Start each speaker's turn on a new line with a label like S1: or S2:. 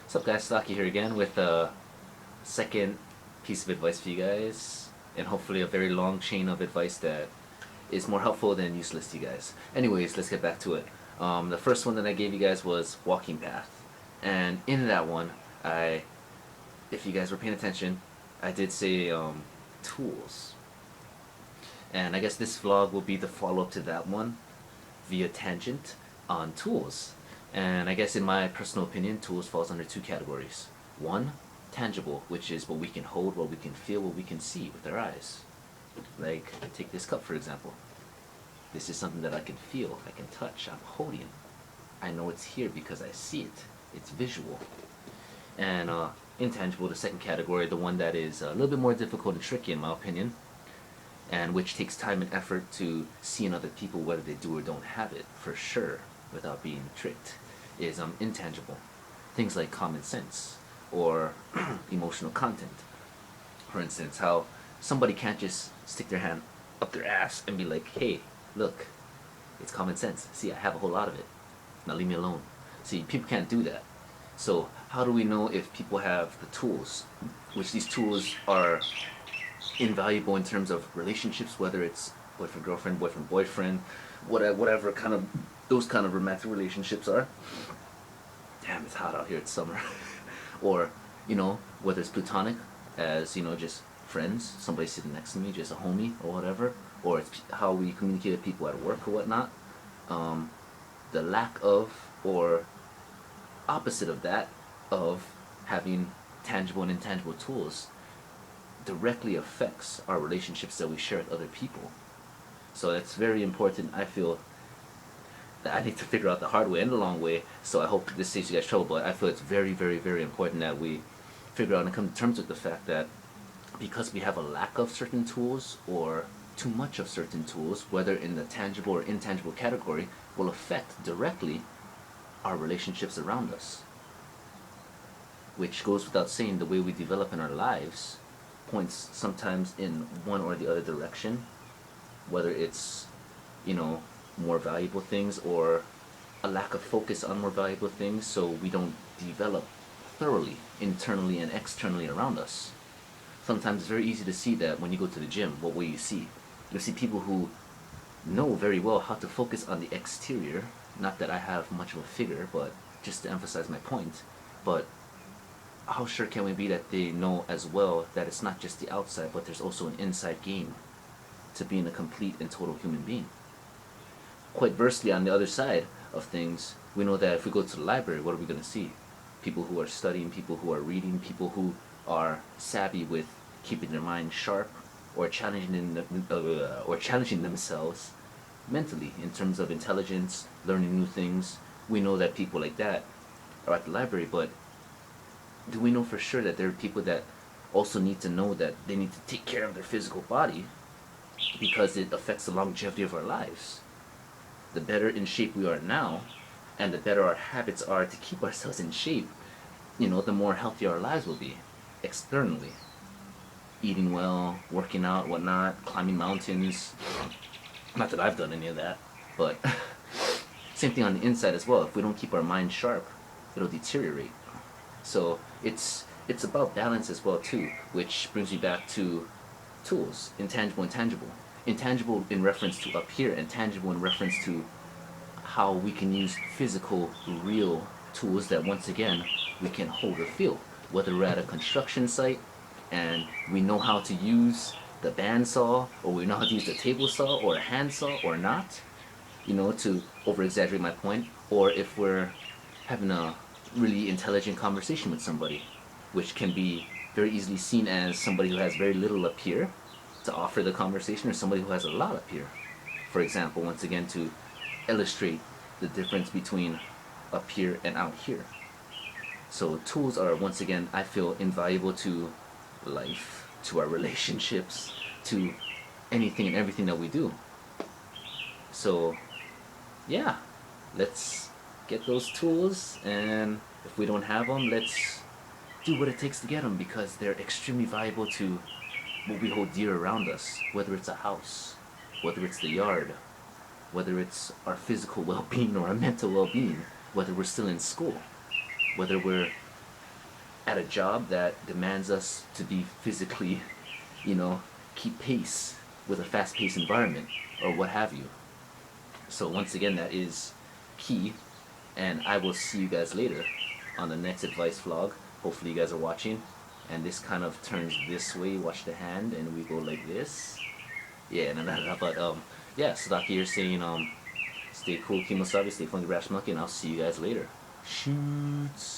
S1: What's up, guys? Stocky here again with a second piece of advice for you guys, and hopefully a very long chain of advice that is more helpful than useless to you guys. Anyways, let's get back to it. The first one that I gave you guys was walking path, and in that one, if you guys were paying attention, I did say tools, and I guess this vlog will be the follow-up to that one via tangent on tools. And I guess in my personal opinion, tools falls under two categories. One, tangible, which is what we can hold, what we can feel, what we can see with our eyes. Like, take this cup for example. This is something that I can feel, I can touch, I'm holding. I know it's here because I see it. It's visual. And intangible, the second category, the one that is a little bit more difficult and tricky in my opinion, and which takes time and effort to see in other people whether they do or don't have it, for sure, without being tricked, is intangible. Things like common sense or emotional content. For instance, how somebody can't just stick their hand up their ass and be like, hey, look, it's common sense. See, I have a whole lot of it. Now leave me alone. See, people can't do that. So how do we know if people have the tools, which these tools are invaluable in terms of relationships, whether it's boyfriend, girlfriend, boyfriend, boyfriend, whatever kind of those kind of romantic relationships are. Damn, it's hot out here, it's summer. Or, whether it's platonic, as, just friends, somebody sitting next to me, just a homie or whatever, or it's how we communicate with people at work or whatnot. The lack of, or opposite of that, of having tangible and intangible tools directly affects our relationships that we share with other people. So it's very important, I feel, that I need to figure out the hard way and the long way, so I hope this saves you guys trouble, but I feel it's very, very, very important that we figure out and come to terms with the fact that because we have a lack of certain tools or too much of certain tools, whether in the tangible or intangible category, will affect directly our relationships around us. Which goes without saying, the way we develop in our lives points sometimes in one or the other direction, whether it's, more valuable things or a lack of focus on more valuable things, so we don't develop thoroughly internally and externally around us. Sometimes it's very easy to see that when you go to the gym. What will you see? You'll see people who know very well how to focus on the exterior. Not that I have much of a figure, but just to emphasize my point. But how sure can we be that they know as well that it's not just the outside, but there's also an inside game to being a complete and total human being? Quite versely, on the other side of things, we know that if we go to the library, what are we going to see? People who are studying, people who are reading, people who are savvy with keeping their mind sharp, or challenging themselves mentally in terms of intelligence, learning new things. We know that people like that are at the library, but do we know for sure that there are people that also need to know that they need to take care of their physical body because it affects the longevity of our lives? The better in shape we are now, and the better our habits are to keep ourselves in shape, the more healthy our lives will be externally. Eating well, working out, whatnot, climbing mountains. Not that I've done any of that, but same thing on the inside as well. If we don't keep our mind sharp, it'll deteriorate. So it's about balance as well too, which brings me back to tools, intangible and tangible. Intangible in reference to up here, and tangible in reference to how we can use physical, real tools that once again we can hold or feel. Whether we're at a construction site and we know how to use the bandsaw, or we know how to use the table saw or a handsaw or not, to over exaggerate my point, or if we're having a really intelligent conversation with somebody, which can be very easily seen as somebody who has very little up here to offer the conversation, or somebody who has a lot up here. For example, once again, to illustrate the difference between up here and out here. So tools are, once again, I feel, invaluable to life, to our relationships, to anything and everything that we do. So yeah, let's get those tools, and if we don't have them, let's do what it takes to get them, because they're extremely valuable to what we hold dear around us, whether it's a house, whether it's the yard, whether it's our physical well-being or our mental well-being, whether we're still in school, whether we're at a job that demands us to be physically, you know, keep pace with a fast-paced environment or what have you. So once again, that is key, and I will see you guys later on the next advice vlog. Hopefully you guys are watching, and this kind of turns this way. Watch the hand, and we go like this. Yeah, but yeah, Sadaki here saying stay cool, Kimosabi, stay funky, brash monkey, and I'll see you guys later. Shoots.